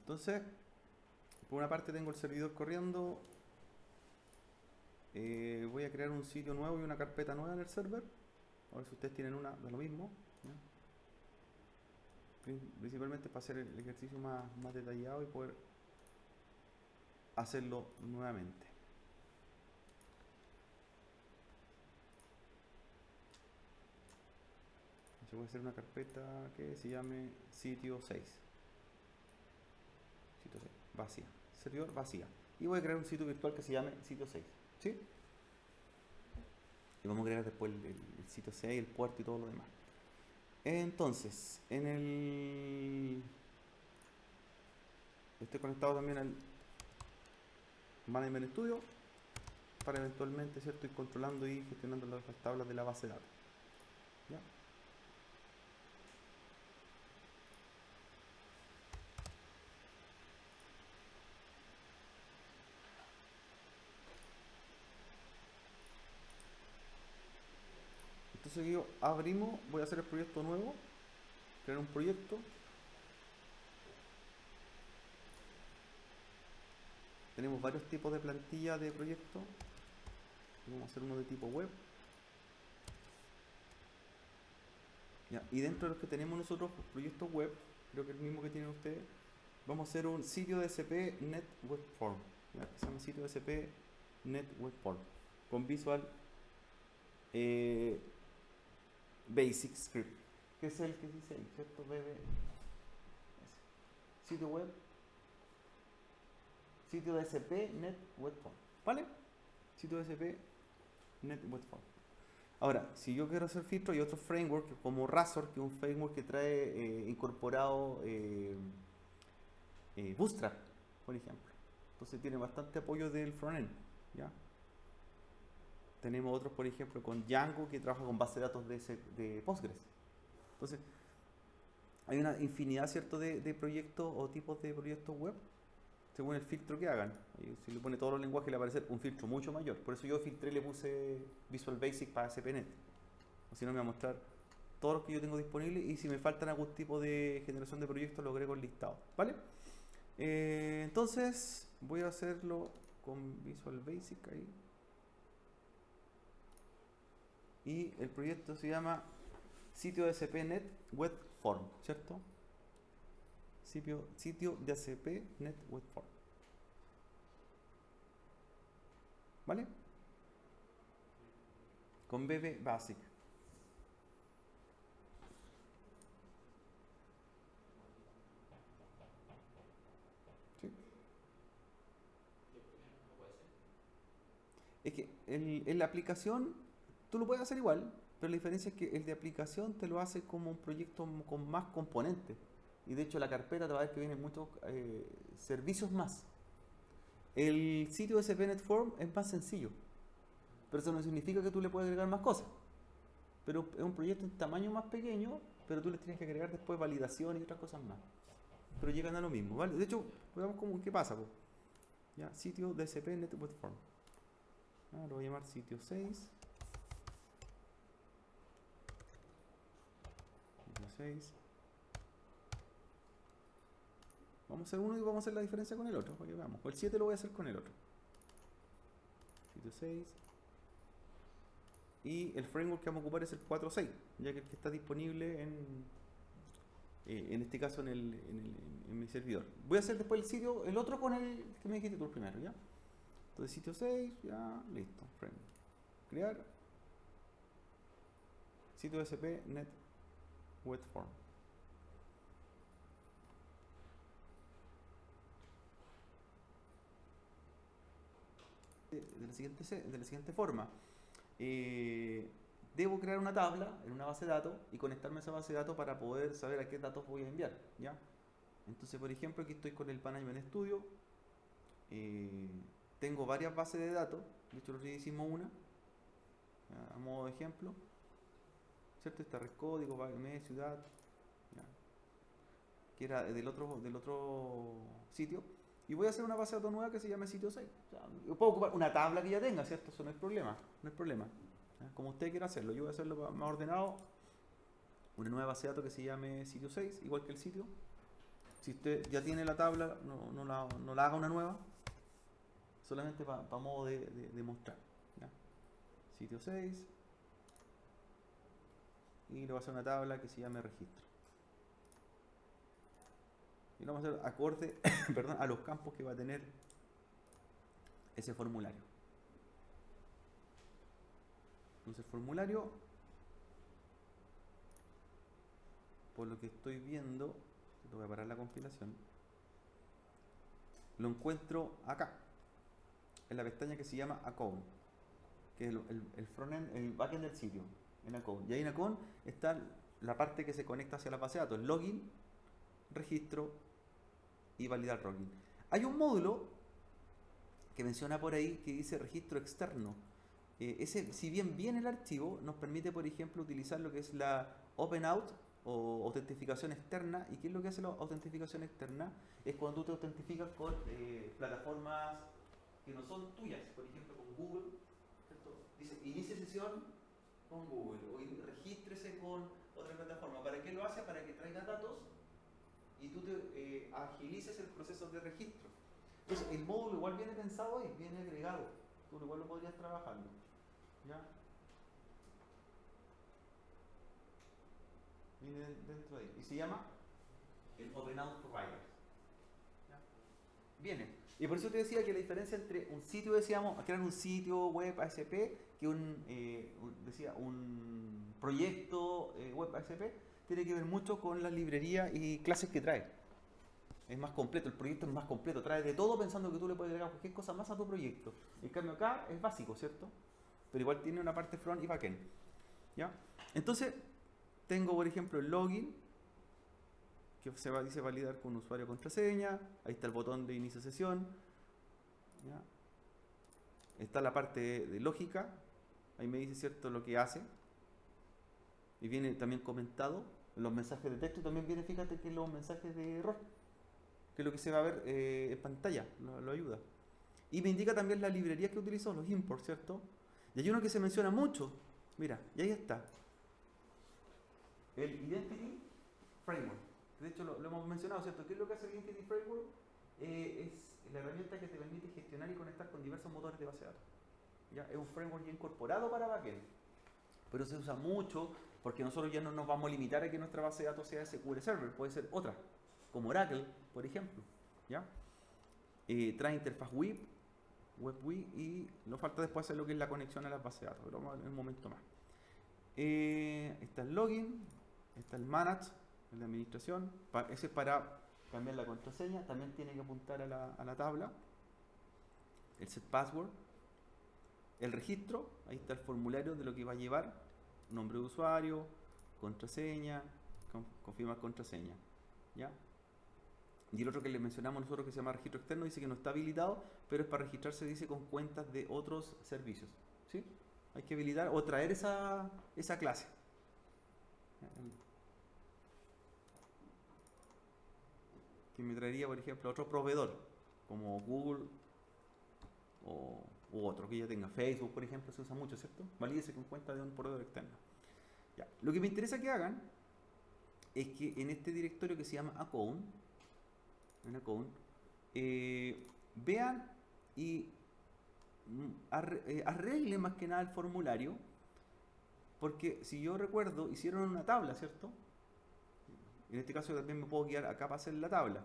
Entonces, por una parte tengo el servidor corriendo. Voy a crear un sitio nuevo y una carpeta nueva en el server. A ver si ustedes tienen una, de lo mismo. ¿Ya? Principalmente para hacer el ejercicio más detallado y poder hacerlo nuevamente. Entonces voy a hacer una carpeta que se llame sitio 6. Sitio 6, vacía. Servidor vacía. Y voy a crear un sitio virtual que se llame sitio 6. ¿Sí? Y vamos a crear después el sitio 6, el puerto y todo lo demás. Entonces, estoy conectado también al Management Studio para eventualmente, ¿cierto?, ir controlando y gestionando las tablas de la base de datos. ¿Ya? Entonces yo abrimos, voy a hacer el proyecto nuevo, crear un proyecto. Tenemos varios tipos de plantilla de proyecto. Vamos a hacer uno de tipo web. ¿Ya? Y dentro de los que tenemos nosotros, pues, proyectos web, creo que el mismo que tienen ustedes, vamos a hacer un sitio DSP Net Web Form. ¿Ya? Se llama sitio DSP Net Web Form. Con Visual Basic Script. Que es el que dice ahí, ¿cierto? Sitio web, sitio DSP Net Web Form. ¿Vale? Sitio DSP Net Web Form. Ahora, si yo quiero hacer filtro, hay otro framework como Razor, que es un framework que trae incorporado Bootstrap, por ejemplo. Entonces tiene bastante apoyo del frontend. ¿Ya? Tenemos otros, por ejemplo, con Django, que trabaja con base de datos de Postgres. Entonces, hay una infinidad, ¿cierto?, de proyectos o tipos de proyectos web según el filtro que hagan. Y si le pone todos los lenguajes, le va a aparecer un filtro mucho mayor. Por eso yo filtré y le puse Visual Basic para SPNet. O si no, me va a mostrar todos los que yo tengo disponibles y si me faltan algún tipo de generación de proyectos, lo agrego en listado. ¿Vale? Entonces, voy a hacerlo con Visual Basic ahí. Y el proyecto se llama sitio de ASP.NET Web Form, ¿cierto? Sitio de ASP.NET Web Form. ¿Vale? Con BB Basic. ¿Sí? Es que en la aplicación tú lo puedes hacer igual, pero la diferencia es que el de aplicación te lo hace como un proyecto con más componentes. Y de hecho la carpeta te va a ver que vienen muchos servicios más. El sitio de SPNet Form es más sencillo, pero eso no significa que tú le puedas agregar más cosas. Pero es un proyecto en tamaño más pequeño, pero tú le tienes que agregar después validación y otras cosas más. Pero llegan a lo mismo, ¿vale? De hecho, veamos cómo, qué pasa. Pues. Ya, sitio de SPNet Web Form. Lo voy a llamar sitio 6. Sitio 6. Vamos a hacer uno y vamos a hacer la diferencia con el otro, para que veamos. O el 7 lo voy a hacer con el otro. Sitio 6. Y el framework que vamos a ocupar es el 4.6, ya que el que está disponible en este caso en mi servidor. Voy a hacer después el sitio, el otro con el que me dijiste tú primero, ¿ya? Entonces sitio 6, ya, listo, framework. Crear sitio SP net web form. De la siguiente forma. Debo crear una tabla en una base de datos y conectarme a esa base de datos para poder saber a qué datos voy a enviar, ¿ya? Entonces, por ejemplo, aquí estoy con el Management Studio. eh, Tengo varias bases de datos. De hecho, nosotros hicimos una, ¿ya?, a modo de ejemplo, ¿cierto? Está red código, mes, ciudad, ¿ya?, que era del otro sitio. Y voy a hacer una base de datos nueva que se llame sitio 6. O sea, yo puedo ocupar una tabla que ya tenga, ¿cierto? Eso no es problema. No es problema. ¿Ya? Como usted quiera hacerlo. Yo voy a hacerlo más ordenado. Una nueva base de datos que se llame sitio 6, igual que el sitio Si usted ya tiene la tabla, no la haga una nueva, solamente para modo de mostrar. ¿Ya? Sitio 6, y le voy a hacer una tabla que se llame registro. Y lo vamos a hacer acorde perdón, a los campos que va a tener ese formulario. Entonces el formulario, por lo que estoy viendo, le voy a parar la compilación, lo encuentro acá, en la pestaña que se llama Account, que es el frontend, el backend del sitio, en Account. Y ahí en Account está la parte que se conecta hacia la base de datos, login, registro y validar login. Hay un módulo que menciona por ahí que dice registro externo. Ese, si bien viene el archivo, nos permite, por ejemplo, utilizar lo que es la OpenAuth o autentificación externa. ¿Y qué es lo que hace la autentificación externa? Es cuando tú te autentificas con plataformas que no son tuyas, por ejemplo con Google, ¿cierto? Dice inicie sesión con Google o regístrese con otra plataforma. ¿Para qué lo hace? Para que traiga datos y tú te agilices el proceso de registro. Entonces el módulo igual viene pensado ahí, viene agregado, tú igual lo podrías trabajando, ¿ya? Viene dentro de ahí y se llama el OpenAuth Provider, ¿ya? Viene, y por eso te decía que la diferencia entre un sitio, decíamos, crear un sitio web ASP, que un proyecto web ASP, tiene que ver mucho con las librerías y clases que trae. Es más completo, el proyecto es más completo, trae de todo pensando que tú le puedes agregar cualquier cosa más a tu proyecto. En cambio acá es básico, ¿cierto? Pero igual tiene una parte front y backend, ¿ya? Entonces, tengo por ejemplo el login, que dice validar con usuario y contraseña, ahí está el botón de inicio sesión, ¿ya? Está la parte de lógica, ahí me dice, ¿cierto?, lo que hace, y viene también comentado, los mensajes de texto también viene, fíjate que los mensajes de error, que es lo que se va a ver en pantalla, lo ayuda. Y me indica también las librerías que utilizo, los imports, ¿cierto? Y hay uno que se menciona mucho, mira, y ahí está, el Identity Framework. De hecho lo hemos mencionado, ¿cierto? ¿Qué es lo que hace el Identity Framework? Es la herramienta que te permite gestionar y conectar con diversos motores de base de datos. ¿Ya? Es un framework ya incorporado para backend, pero se usa mucho porque nosotros ya no nos vamos a limitar a que nuestra base de datos sea SQL Server, puede ser otra, como Oracle, por ejemplo, ¿ya? Trae interfaz WebWI y nos falta después hacer lo que es la conexión a las bases de datos, pero vamos en un momento más. Está el login, está el manage, el de administración, ese es para cambiar la contraseña, también tiene que apuntar a la tabla, el set password, el registro, ahí está el formulario de lo que va a llevar, nombre de usuario, contraseña, confirmar contraseña, ¿ya? Y el otro que le mencionamos nosotros que se llama registro externo dice que no está habilitado, pero es para registrarse, dice, con cuentas de otros servicios, ¿sí? Hay que habilitar o traer esa clase. Que me traería, por ejemplo, otro proveedor, como Google u otro que ya tenga. Facebook, por ejemplo, se usa mucho, ¿cierto? Valídese con cuenta de un proveedor externo. Ya. Lo que me interesa que hagan es que en este directorio que se llama Account, vean y arreglen más que nada el formulario, porque si yo recuerdo, hicieron una tabla, ¿cierto? En este caso también me puedo guiar acá para hacer la tabla.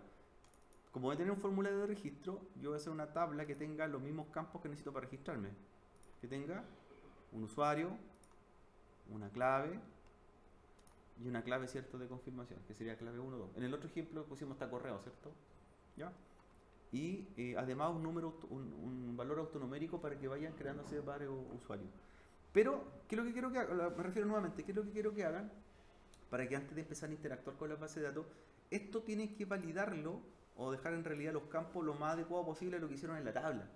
Como voy a tener un formulario de registro, yo voy a hacer una tabla que tenga los mismos campos que necesito para registrarme. Que tenga un usuario, una clave y una clave, ¿cierto?, de confirmación, que sería clave 1, 2. En el otro ejemplo pusimos hasta correo, ¿cierto? ¿Ya? Y además un valor autonumérico para que vayan creándose varios usuarios. Pero, ¿qué es lo que quiero que hagan? Me refiero nuevamente, ¿qué es lo que quiero que hagan? Para que antes de empezar a interactuar con la base de datos, esto tienen que validarlo o dejar en realidad los campos lo más adecuado posible a lo que hicieron en la tabla.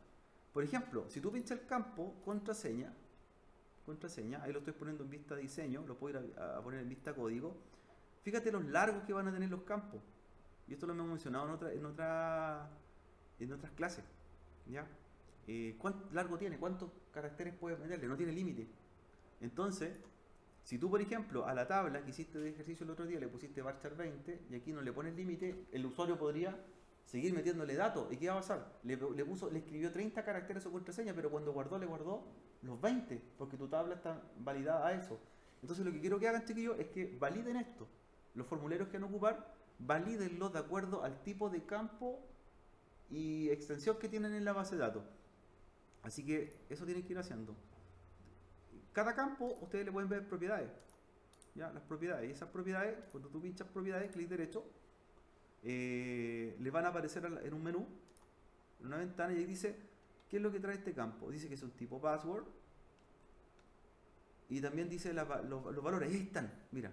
Por ejemplo, si tú pinchas el campo contraseña, ahí lo estoy poniendo en vista diseño, lo puedo ir a poner en vista código, fíjate los largos que van a tener los campos. Y esto lo hemos mencionado en otras clases, ¿ya? ¿Cuánto largo tiene? ¿Cuántos caracteres puedes meterle? No tiene límite. Entonces, Si tú, por ejemplo, a la tabla que hiciste de ejercicio el otro día le pusiste varchar 20 y aquí no le pones límite, el usuario podría seguir metiéndole datos. ¿Y qué va a pasar? Le escribió 30 caracteres su contraseña, pero cuando guardó, le guardó los 20, porque tu tabla está validada a eso. Entonces lo que quiero que hagan, chiquillos, es que validen esto. Los formularios que van a ocupar, valídenlos de acuerdo al tipo de campo y extensión que tienen en la base de datos. Así que eso tienen que ir haciendo. Cada campo, ustedes le pueden ver propiedades. ¿Ya? Las propiedades. Y esas propiedades, cuando tú pinchas propiedades, clic derecho, le van a aparecer en un menú, en una ventana, y ahí dice, ¿qué es lo que trae este campo? Dice que es un tipo password. Y también dice los valores. Ahí están, mira.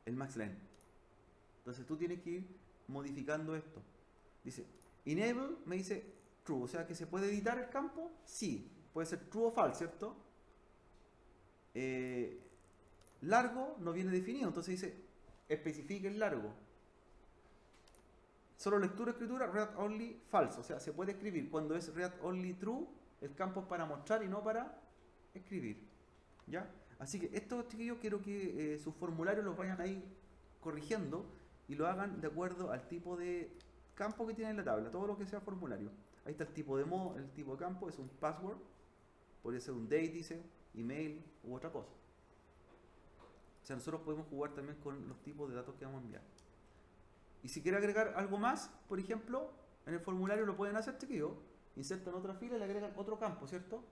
El max len. Entonces tú tienes que ir modificando esto. Dice, enable, me dice true. O sea que se puede editar el campo. Sí. Puede ser true o false, ¿cierto? Largo no viene definido. Entonces dice, especifique el largo. Solo lectura, escritura, read only, false. O sea, se puede escribir. Cuando es read only true, el campo es para mostrar y no para escribir. ¿Ya? Así que estos chiquillos quiero que sus formularios los vayan ahí corrigiendo y lo hagan de acuerdo al tipo de campo que tiene en la tabla, todo lo que sea formulario. Ahí está el tipo de modo, el tipo de campo, es un password, podría ser un date, dice, email u otra cosa. O sea, nosotros podemos jugar también con los tipos de datos que vamos a enviar. Y si quiere agregar algo más, por ejemplo, en el formulario lo pueden hacer, chiquillos. Insertan otra fila y le agregan otro campo, ¿cierto?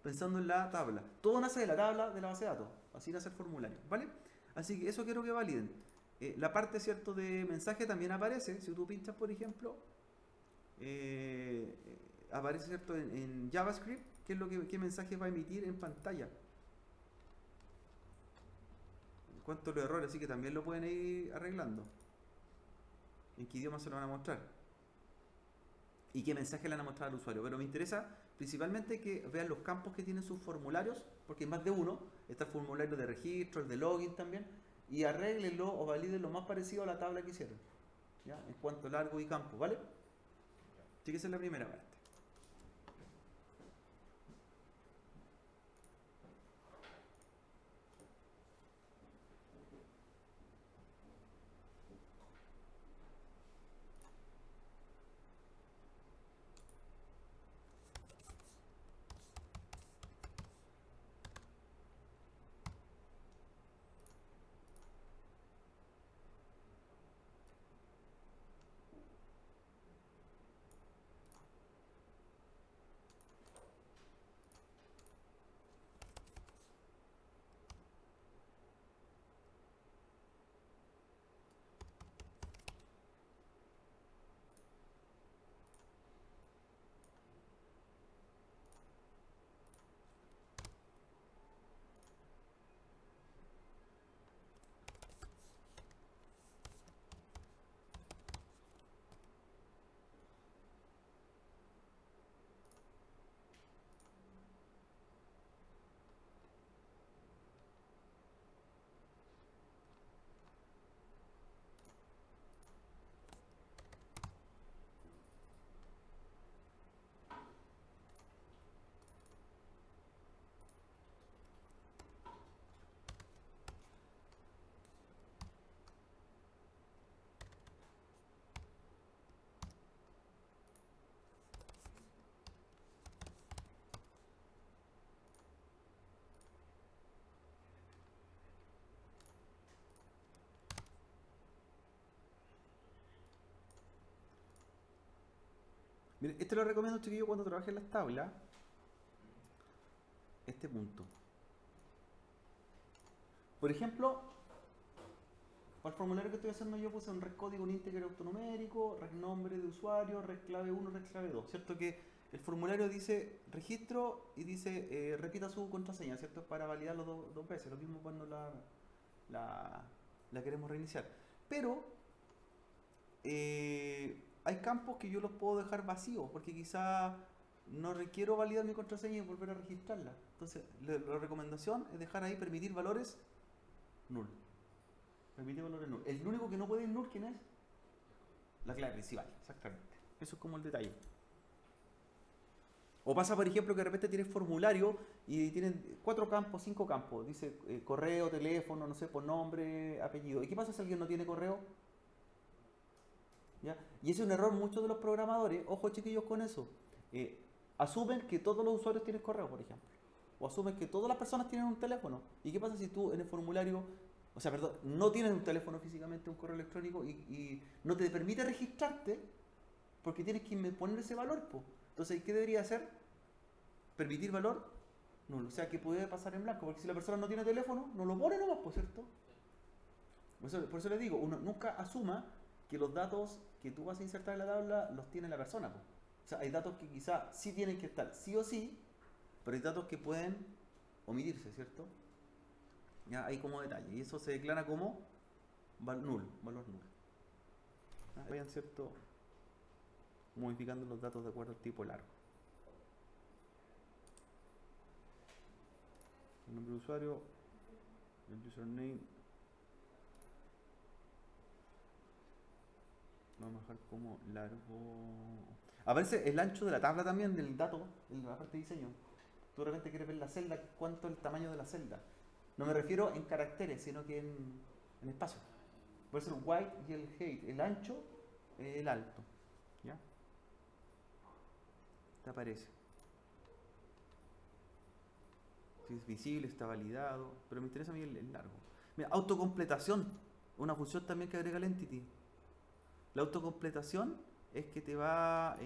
Pensando en la tabla. Todo nace de la tabla de la base de datos. Así nace el formulario, ¿vale? Así que eso quiero que validen. La parte, ¿cierto?, de mensaje también aparece. Si tú pinchas, por ejemplo, aparece, ¿cierto?, en JavaScript, qué mensaje va a emitir en pantalla. En cuanto a los errores, así que también lo pueden ir arreglando. En qué idioma se lo van a mostrar. Y qué mensaje le van a mostrar al usuario. Pero me interesa principalmente que vean los campos que tienen sus formularios, porque hay más de uno. Está el formulario de registro, el de login también, y arréglenlo o validen lo más parecido a la tabla que hicieron, ¿ya? En cuanto a largo y campo, ¿vale? Así que esa es la primera parte. Mire, este lo recomiendo, chiquillo, cuando trabaje en las tablas. Este punto. Por ejemplo, para el formulario que estoy haciendo yo puse un red código, un integer autonumérico, red nombre de usuario, red clave 1, red clave 2. ¿Cierto? Que el formulario dice registro y dice repita su contraseña, ¿cierto? Para validarlo dos veces. Lo mismo cuando la queremos reiniciar. Pero hay campos que yo los puedo dejar vacíos porque quizá no requiero validar mi contraseña y volver a registrarla. Entonces, la recomendación es dejar ahí permitir valores null. Permitir valores null. El único que no puede ir null, ¿quién es? La clave principal, exactamente. Eso es como el detalle. O pasa, por ejemplo, que de repente tienes formulario y tienen 4 campos, 5 campos. Dice correo, teléfono, no sé, por nombre, apellido. ¿Y qué pasa si alguien no tiene correo? ¿Ya? Y ese es un error muchos de los programadores, ojo chiquillos con eso. eh, Asumen que todos los usuarios tienen correo, por ejemplo. O asumen que todas las personas tienen un teléfono. ¿Y qué pasa si tú en el formulario, o sea, perdón, no tienes un teléfono físicamente, un correo electrónico y no te permite registrarte porque tienes que poner ese valor, po? Entonces, ¿qué debería hacer? Permitir valor nulo. O sea, que puede pasar en blanco, porque si la persona no tiene teléfono, no lo pone nomás, por cierto. Por eso les digo, uno nunca asuma que los datos que tú vas a insertar en la tabla los tiene la persona, po. O sea, hay datos que quizá sí tienen que estar sí o sí, pero hay datos que pueden omitirse, ¿cierto? Ya hay como detalle. Y eso se declara como valor nulo. Vayan, ¿cierto? Modificando los datos de acuerdo al tipo largo. El nombre de usuario, el username, vamos a dejar como largo. Aparece el ancho de la tabla también del dato en la parte de diseño. Tú de repente quieres ver la celda, cuánto es el tamaño de la celda. No me refiero en caracteres, sino que en espacio. Puede ser el white y el height, el ancho, el alto. ¿Ya? Te aparece. Si es visible, está validado. Pero me interesa a mí el largo. Mira, autocompletación. Una función también que agrega el entity. La autocompletación es que te va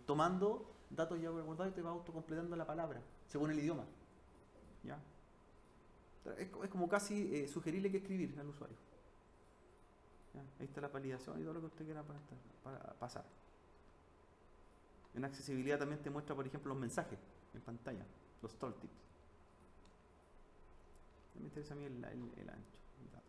tomando datos ya guardados y te va autocompletando la palabra, según el idioma. ¿Ya? Es como casi sugerirle que escribir al usuario. ¿Ya? Ahí está la validación y todo lo que usted quiera para pasar. En accesibilidad también te muestra, por ejemplo, los mensajes en pantalla, los tooltips. Me interesa a mí el ancho, el dato.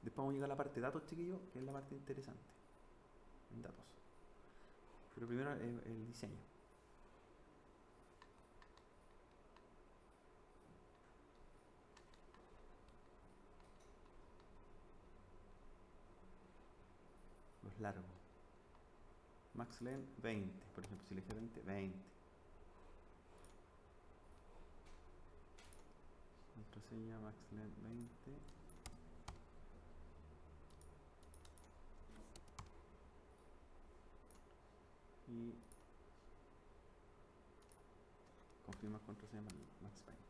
Después vamos a llegar a la parte de datos, chiquillos, que es la parte interesante. En datos. Pero primero el diseño. Los largos. Max length 20, por ejemplo, si elige 20, 20. Contraseña max length 20. Y confirma contraseña max 20.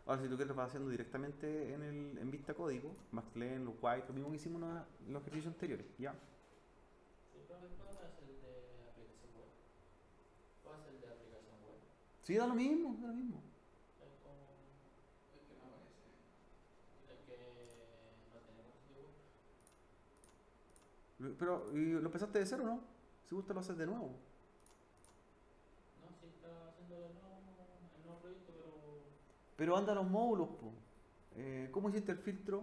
Ahora, si tú quieres, lo vas haciendo directamente en vista código, MaxLen, los white, lo mismo que hicimos en los ejercicios anteriores, ¿ya? Sí, profe, ¿puedo hacer el de aplicación web? ¿Puedo hacer el de aplicación web? Sí, da lo mismo, da lo mismo. Es como Es que no aparece. el que no tenemos sitio web. Pero, ¿y lo empezaste de cero o no? Si gusta lo haces de nuevo. No, sí está haciendo de nuevo el nuevo proyecto, pero Pero anda los módulos, po. ¿Cómo hiciste el filtro?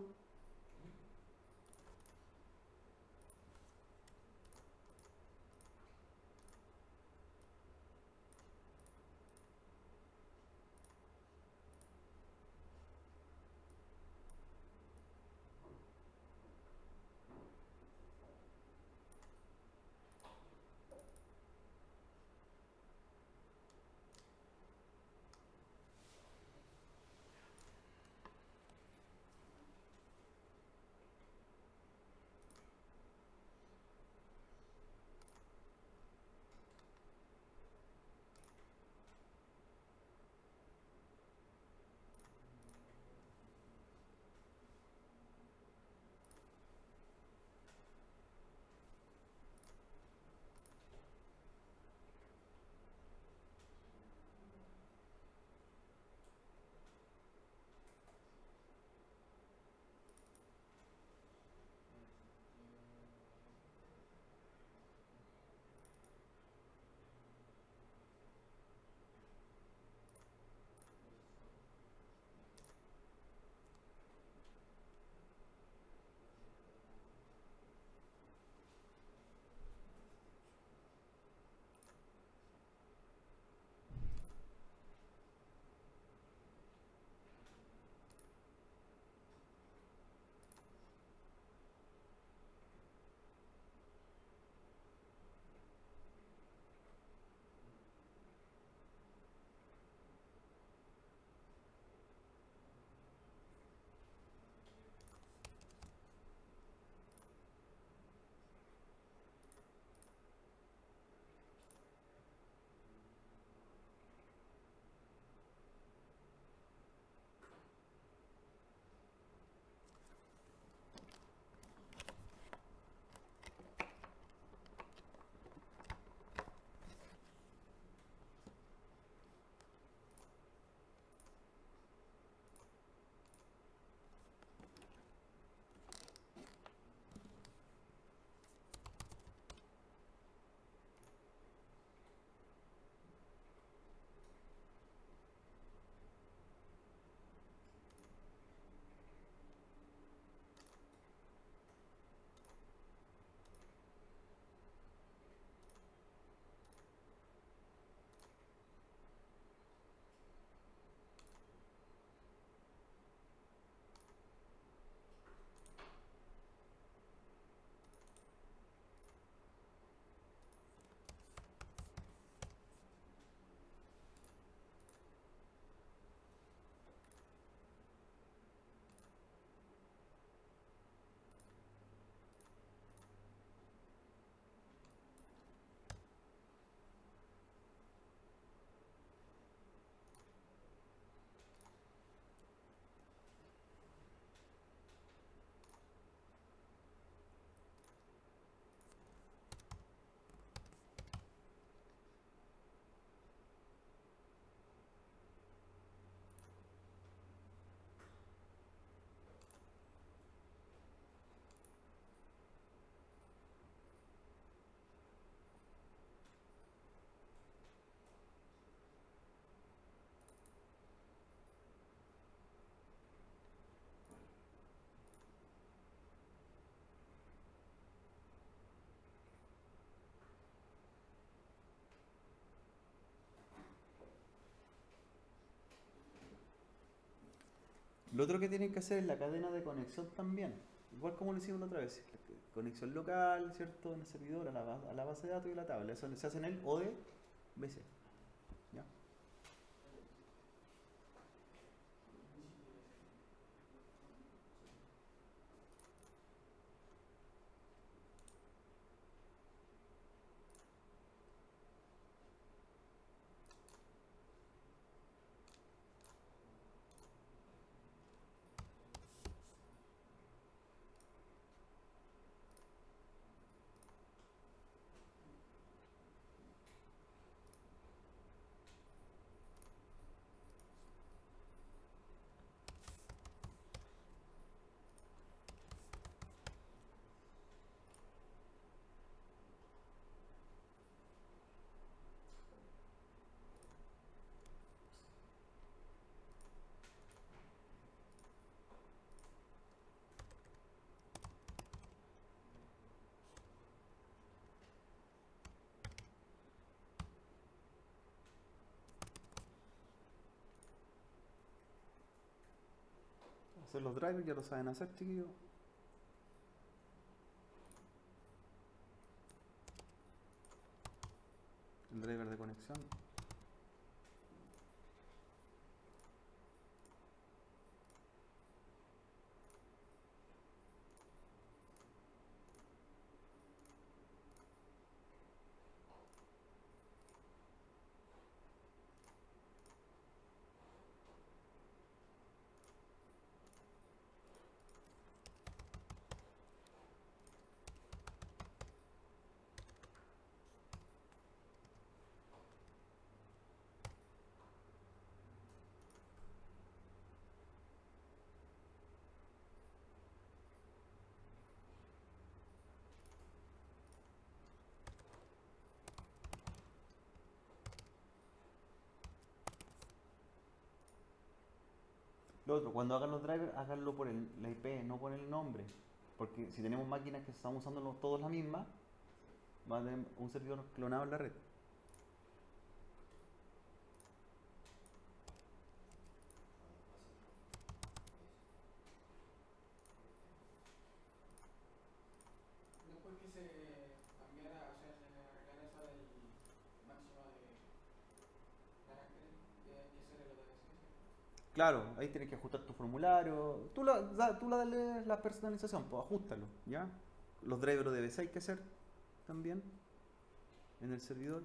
Lo otro que tienen que hacer es la cadena de conexión también. Igual como lo hicimos la otra vez. Conexión local, ¿cierto? En el servidor, a la base de datos y a la tabla. Eso se hace en el ODBC. ¿Ya? Hacer los drivers, ya lo saben hacer, chiquillos. El driver de conexión. Lo otro, cuando hagan los drivers, háganlo por la IP, no por el nombre. Porque si tenemos máquinas que estamos usando todos la misma, va a tener un servidor clonado en la red. Después que se cambiara, o sea, se arreglara eso del máximo de caracteres, ya se le lo debe ser, ¿cierto? Claro, ahí tienes que ajustar tu formulario. Tú dale la personalización, pues ajustalo, ¿ya? Los drivers de BC hay que hacer también en el servidor.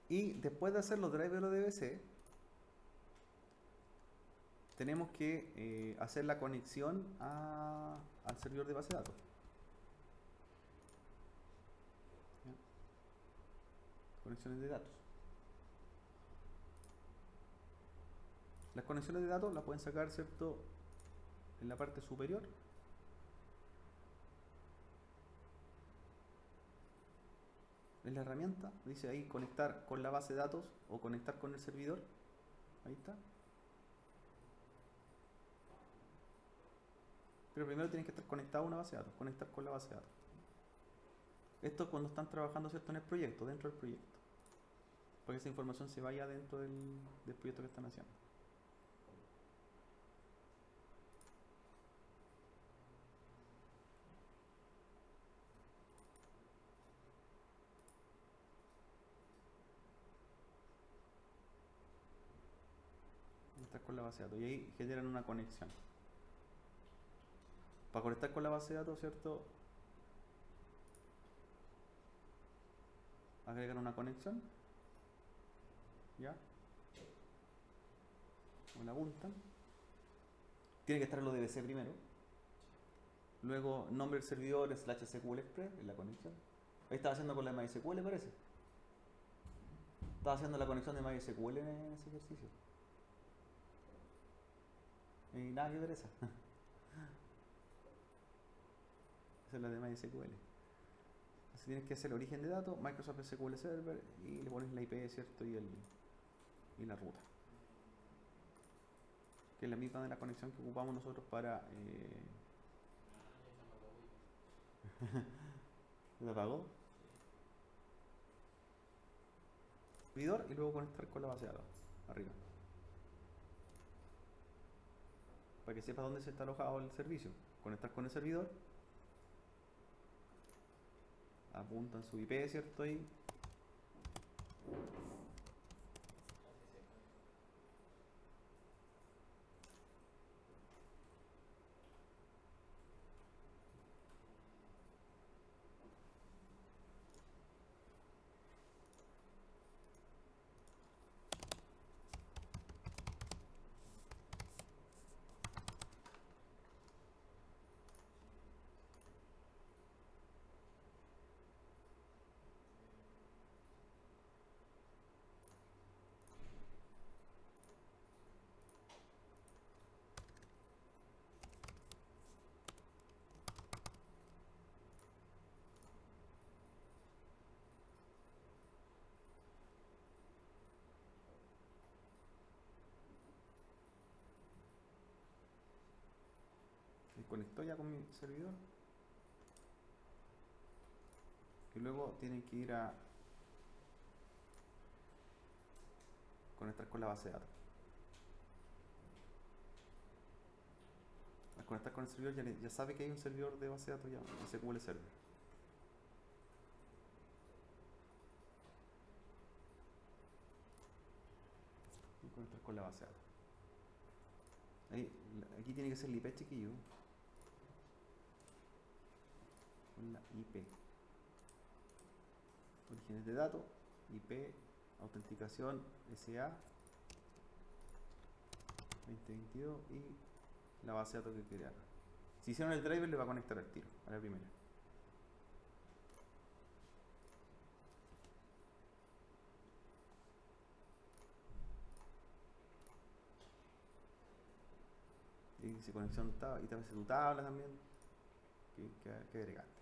Y después de hacer los drivers de DBC, tenemos que hacer la conexión al servidor de base de datos. ¿Ya? Conexiones de datos. Las conexiones de datos las pueden sacar, ¿cierto?, en la parte superior. Es la herramienta, dice ahí conectar con la base de datos o conectar con el servidor. Ahí está. Pero primero tienen que estar conectados a una base de datos, conectar con la base de datos. Esto cuando están trabajando, ¿cierto?, en el proyecto, dentro del proyecto. para que esa información se vaya dentro del proyecto que están haciendo. Conectar con la base de datos y ahí generan una conexión. Para conectar con la base de datos, ¿cierto? Agregan una conexión, ¿ya? O la apuntan. Tiene que estar en los DBC primero. Luego, nombre del servidor /SQL Express en la conexión. Ahí estaba haciendo con la MySQL, parece. Estaba haciendo la conexión de MySQL en ese ejercicio. Y nada que ver esa. Esa es la de MySQL. Así tienes que hacer el origen de datos, Microsoft SQL Server y le pones la IP, ¿cierto? Y la ruta. Que es la misma de la conexión que ocupamos nosotros para... ¿Se apagó? Servidor y luego conectar con la base de datos. Arriba. Para que sepa dónde se está alojado el servicio. Conectar con el servidor. Apuntan su IP, ¿cierto? Ahí. Me conectó ya con mi servidor. Y luego tienen que ir a conectar con la base de datos. Al conectar con el servidor ya sabe que hay un servidor de base de datos ya, SQL Server. Y conectar con la base de datos. Aquí tiene que ser el IP, chiquillo. Con la IP. Orígenes de datos, IP, autenticación, SA 2022 y la base de datos que crearon. Si hicieron el driver, le va a conectar al tiro, a la primera. Y dice conexión y te aparece tu tabla también que agregar.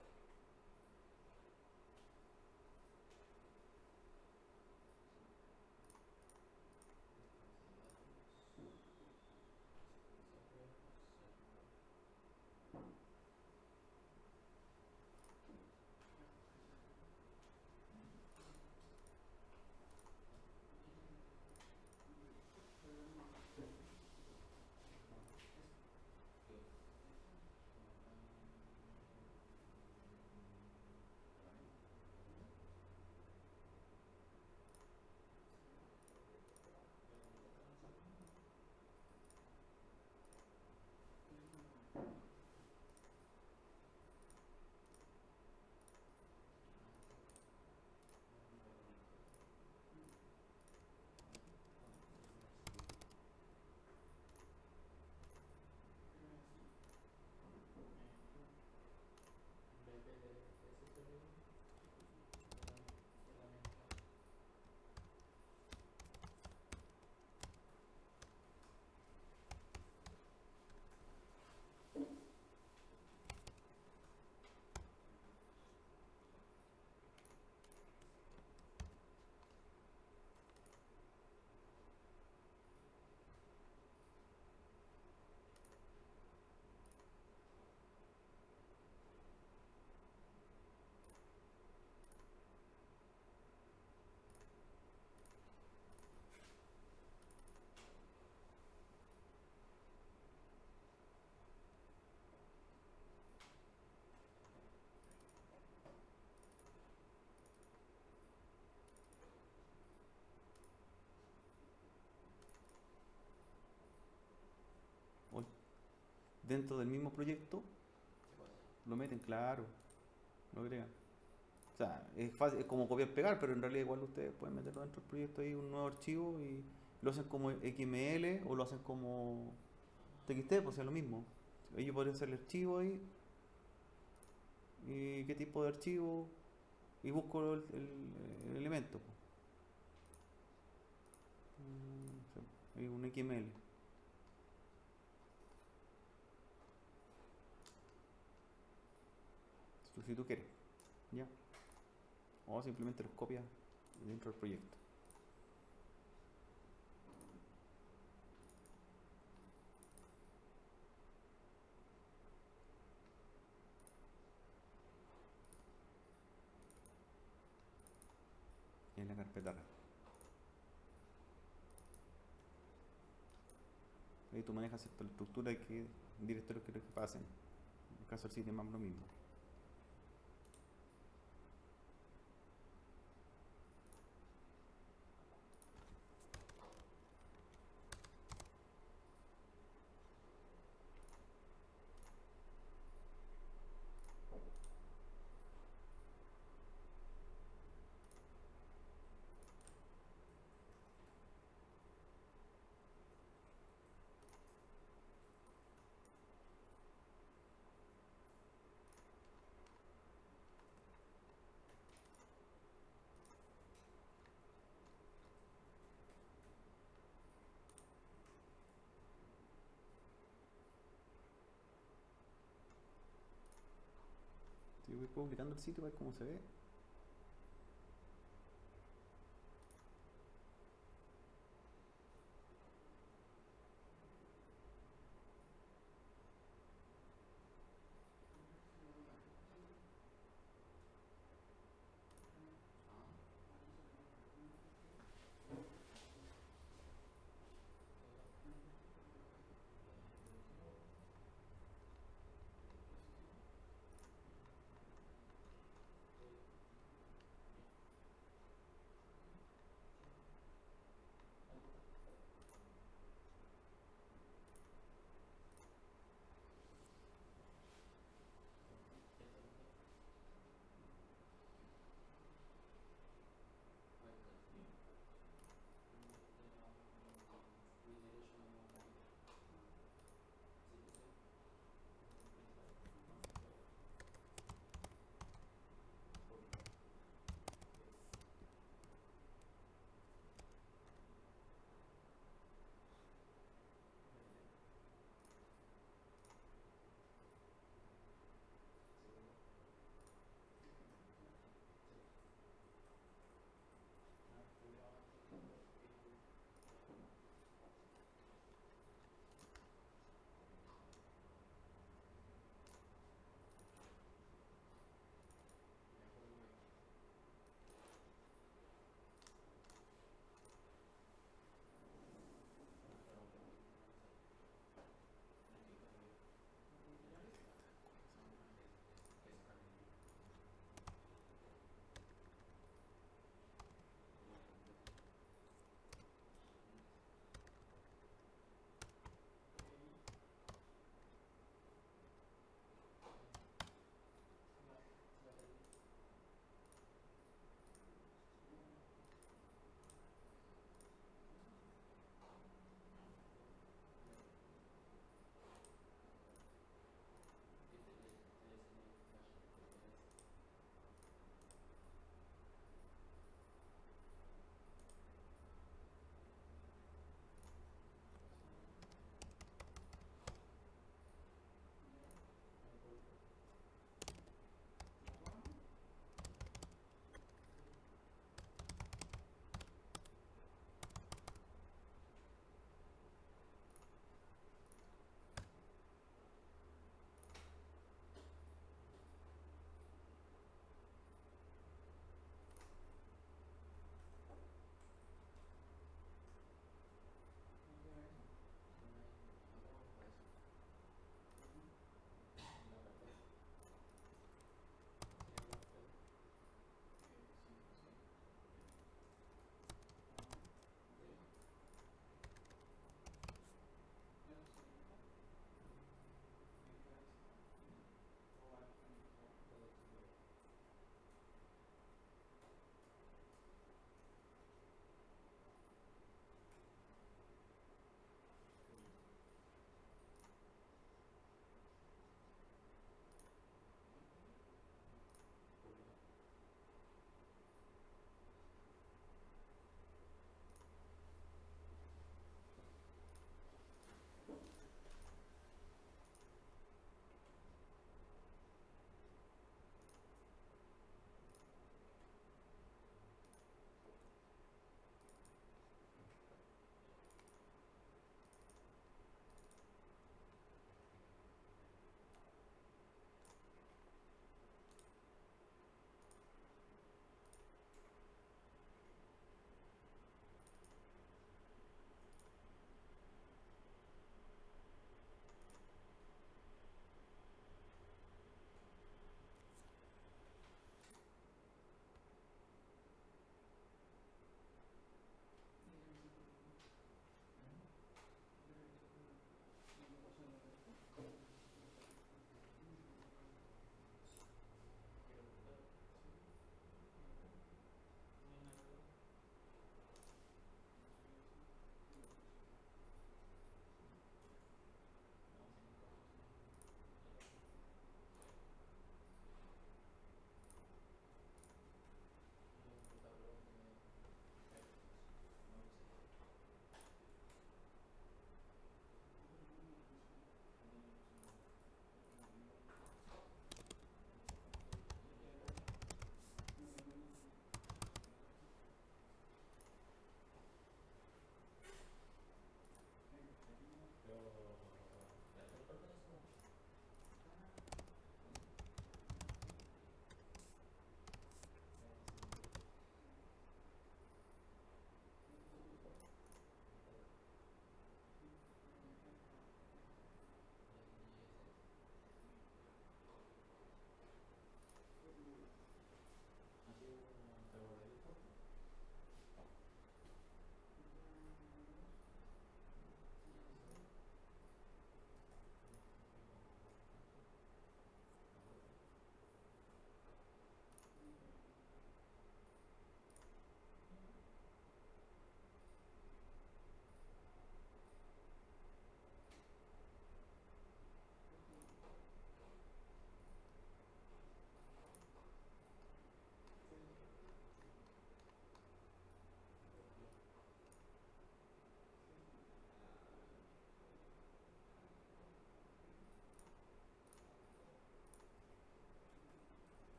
dentro del mismo proyecto ¿Qué pasa? lo meten, claro, lo agregan. O sea, es fácil, es como copiar pegar, pero en realidad igual ustedes pueden meterlo dentro del proyecto ahí un nuevo archivo y lo hacen como XML o lo hacen como TXT, pues es lo mismo. Ellos podrían hacer el archivo ahí y qué tipo de archivo y busco el elemento. Pues. Sí, un XML. Si tú quieres, ya. O simplemente los copias dentro del proyecto. En la carpeta red. Ahí tú manejas cierta estructura y qué directorios quieres que pasen. En el caso del sitio más lo mismo. Si voy publicando el sitio, a ver cómo se ve.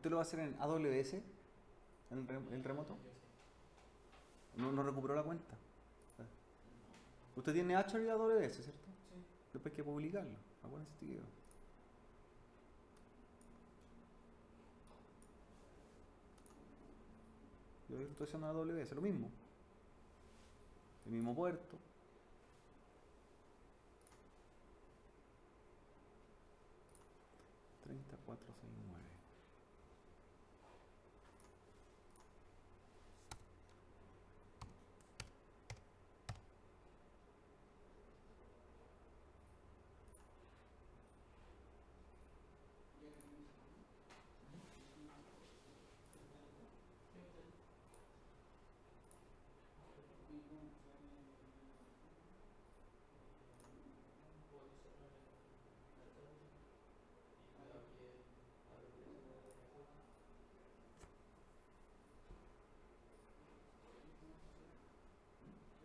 ¿Usted lo va a hacer en AWS, en el remoto? Yo sí. No recuperó la cuenta. Usted tiene Azure y AWS, ¿cierto? Sí. Después hay que publicarlo. Acuérdense este video. Yo estoy haciendo AWS, lo mismo. El mismo puerto. Treinta cuatro seis nueve. Ya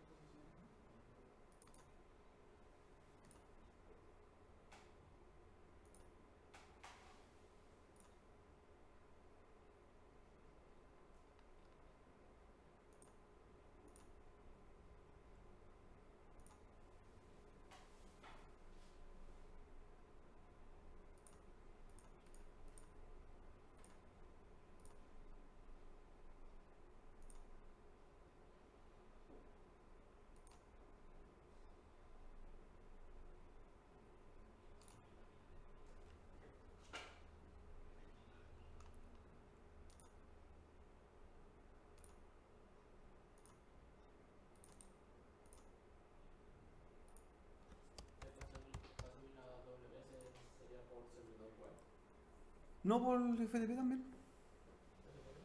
que me dice, ¿no? Y bueno, o sea, Puedo cerrar el mercado y le abrí a lo que se puede hacer. Para subir la AWS sería por servidor web. No por el FTP también. ¿Se puede?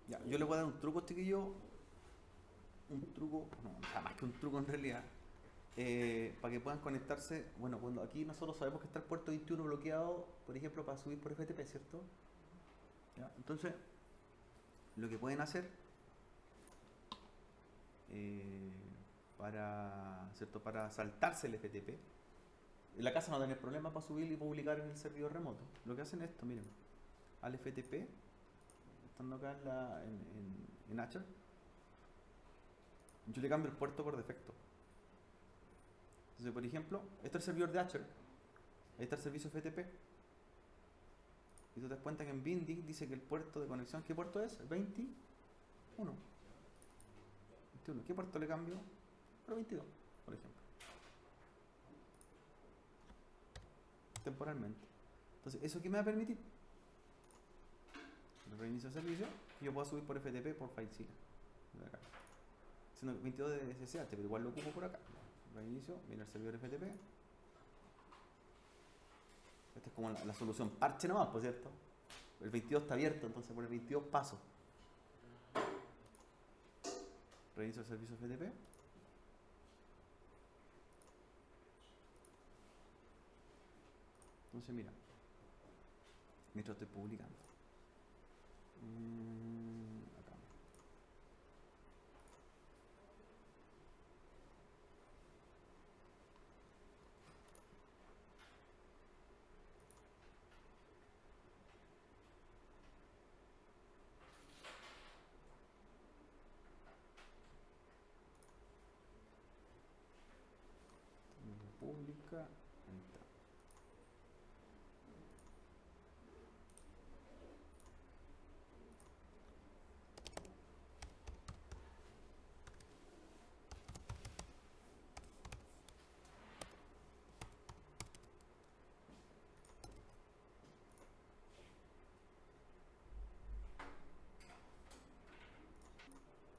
Ya, yo le voy a dar un truco, chiquillo. Un truco, no, nada más que un truco en realidad. Para que puedan conectarse. Bueno, cuando aquí nosotros sabemos que está el puerto 21 bloqueado, por ejemplo, para subir por FTP, ¿cierto? Ya, entonces, lo que pueden hacer ¿cierto? Para saltarse el FTP, en la casa no tener problemas para subir y publicar en el servidor remoto. Lo que hacen es esto, miren, al FTP, estando acá en Azure, yo le cambio el puerto por defecto. Entonces, por ejemplo, este es el servidor de Azure, ahí está el servicio FTP, y tú te das cuenta que en Bindi dice que el puerto de conexión, ¿qué puerto es? 21. 21. ¿Qué puerto le cambio? Pero 22, por ejemplo. Temporalmente. Entonces, ¿eso qué me va a permitir? el reinicio de servicio, que yo puedo subir por FTP por FileZilla. De acá. Siendo 22 de SSH, pero igual lo ocupo por acá. Reinicio, viene el servidor FTP. Esta es como la solución parche nomás, por cierto. El 22 está abierto, entonces por el 22 paso. Reinicio el servicio FTP. Entonces mira, mientras estoy publicando. Acá. Pública, ahí está.